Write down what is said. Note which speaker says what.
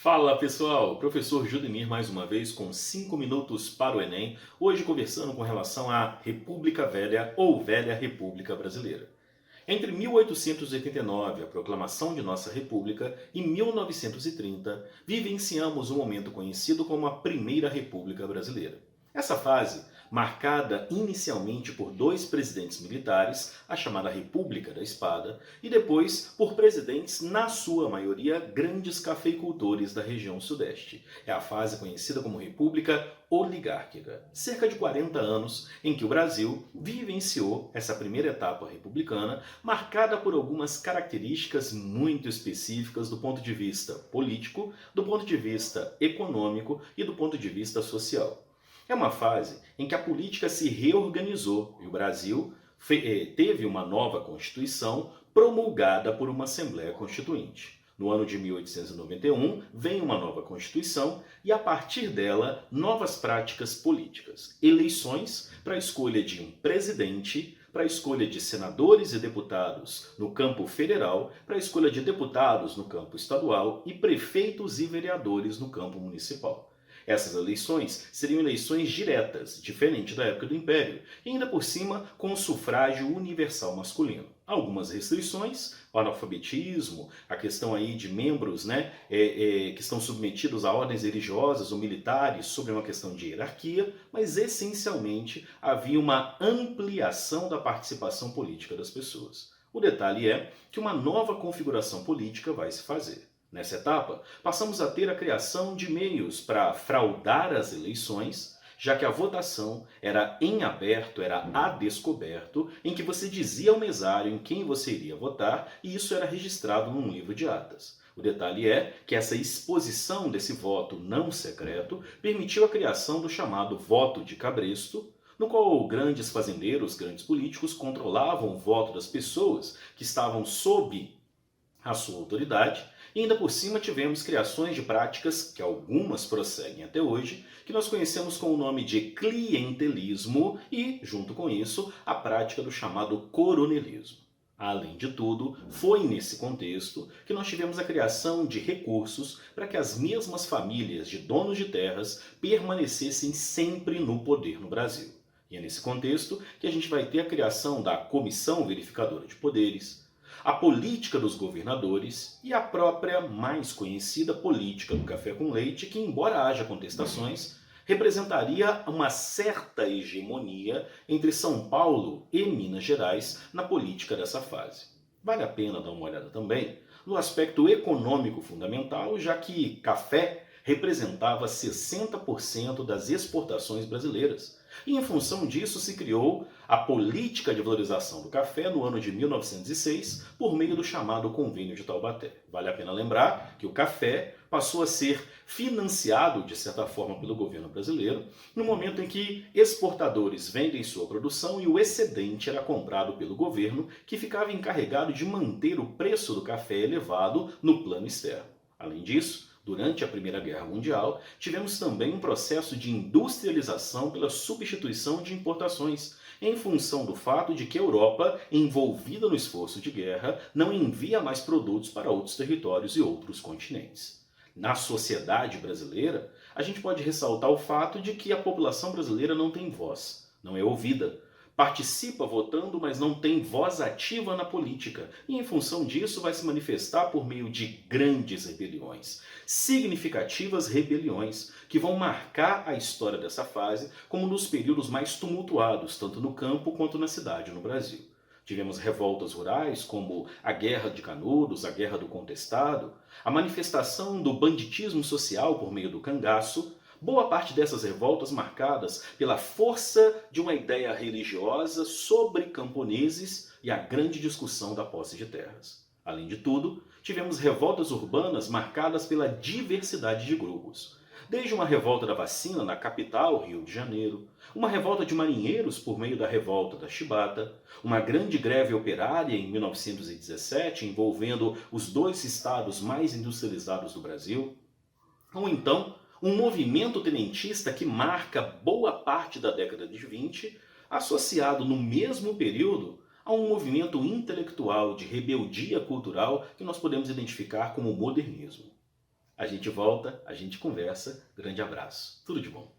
Speaker 1: Fala pessoal, professor Judemir mais uma vez com 5 minutos para o Enem, hoje conversando com relação à República Velha ou Velha República Brasileira. Entre 1889, a proclamação de nossa República, e 1930, vivenciamos um momento conhecido como a Primeira República Brasileira. Essa fase, marcada inicialmente por dois presidentes militares, a chamada República da Espada, e depois por presidentes, na sua maioria, grandes cafeicultores da região sudeste. É a fase conhecida como República Oligárquica. Cerca de 40 anos em que o Brasil vivenciou essa primeira etapa republicana, marcada por algumas características muito específicas do ponto de vista político, do ponto de vista econômico e do ponto de vista social. É uma fase em que a política se reorganizou e o Brasil teve uma nova Constituição promulgada por uma Assembleia Constituinte. No ano de 1891, vem uma nova Constituição e, a partir dela, novas práticas políticas. Eleições para a escolha de um presidente, para a escolha de senadores e deputados no campo federal, para a escolha de deputados no campo estadual e prefeitos e vereadores no campo municipal. Essas eleições seriam eleições diretas, diferente da época do Império, e ainda por cima com o sufrágio universal masculino. Algumas restrições, o analfabetismo, a questão aí de membros que estão submetidos a ordens religiosas ou militares sobre uma questão de hierarquia, mas essencialmente havia uma ampliação da participação política das pessoas. O detalhe é que uma nova configuração política vai se fazer. Nessa etapa, passamos a ter a criação de meios para fraudar as eleições, já que a votação era em aberto, era a descoberto, em que você dizia ao mesário em quem você iria votar e isso era registrado num livro de atas. O detalhe é que essa exposição desse voto não secreto permitiu a criação do chamado voto de cabresto, no qual grandes fazendeiros, grandes políticos controlavam o voto das pessoas que estavam sob a sua autoridade, e ainda por cima tivemos criações de práticas, que algumas prosseguem até hoje, que nós conhecemos com o nome de clientelismo e, junto com isso, a prática do chamado coronelismo. Além de tudo, foi nesse contexto que nós tivemos a criação de recursos para que as mesmas famílias de donos de terras permanecessem sempre no poder no Brasil. E é nesse contexto que a gente vai ter a criação da Comissão Verificadora de Poderes, a política dos governadores e a própria mais conhecida política do café com leite, que, embora haja contestações, representaria uma certa hegemonia entre São Paulo e Minas Gerais na política dessa fase. Vale a pena dar uma olhada também no aspecto econômico fundamental, já que café representava 60% das exportações brasileiras. E em função disso se criou a política de valorização do café no ano de 1906 por meio do chamado Convênio de Taubaté. Vale a pena lembrar que o café passou a ser financiado, de certa forma, pelo governo brasileiro, no momento em que exportadores vendem sua produção e o excedente era comprado pelo governo, que ficava encarregado de manter o preço do café elevado no plano externo. Além disso, durante a Primeira Guerra Mundial, tivemos também um processo de industrialização pela substituição de importações, em função do fato de que a Europa, envolvida no esforço de guerra, não envia mais produtos para outros territórios e outros continentes. Na sociedade brasileira, a gente pode ressaltar o fato de que a população brasileira não tem voz, não é ouvida. Participa votando, mas não tem voz ativa na política. E em função disso vai se manifestar por meio de grandes rebeliões, significativas rebeliões, que vão marcar a história dessa fase como um dos períodos mais tumultuados, tanto no campo quanto na cidade no Brasil. Tivemos revoltas rurais, como a Guerra de Canudos, a Guerra do Contestado, a manifestação do banditismo social por meio do cangaço, boa parte dessas revoltas marcadas pela força de uma ideia religiosa sobre camponeses e a grande discussão da posse de terras. Além de tudo, tivemos revoltas urbanas marcadas pela diversidade de grupos. Desde uma revolta da vacina na capital, Rio de Janeiro, uma revolta de marinheiros por meio da revolta da Chibata, uma grande greve operária em 1917 envolvendo os dois estados mais industrializados do Brasil, ou então um movimento tenentista que marca boa parte da década de 20, associado no mesmo período a um movimento intelectual de rebeldia cultural que nós podemos identificar como modernismo. A gente volta, a gente conversa. Grande abraço. Tudo de bom.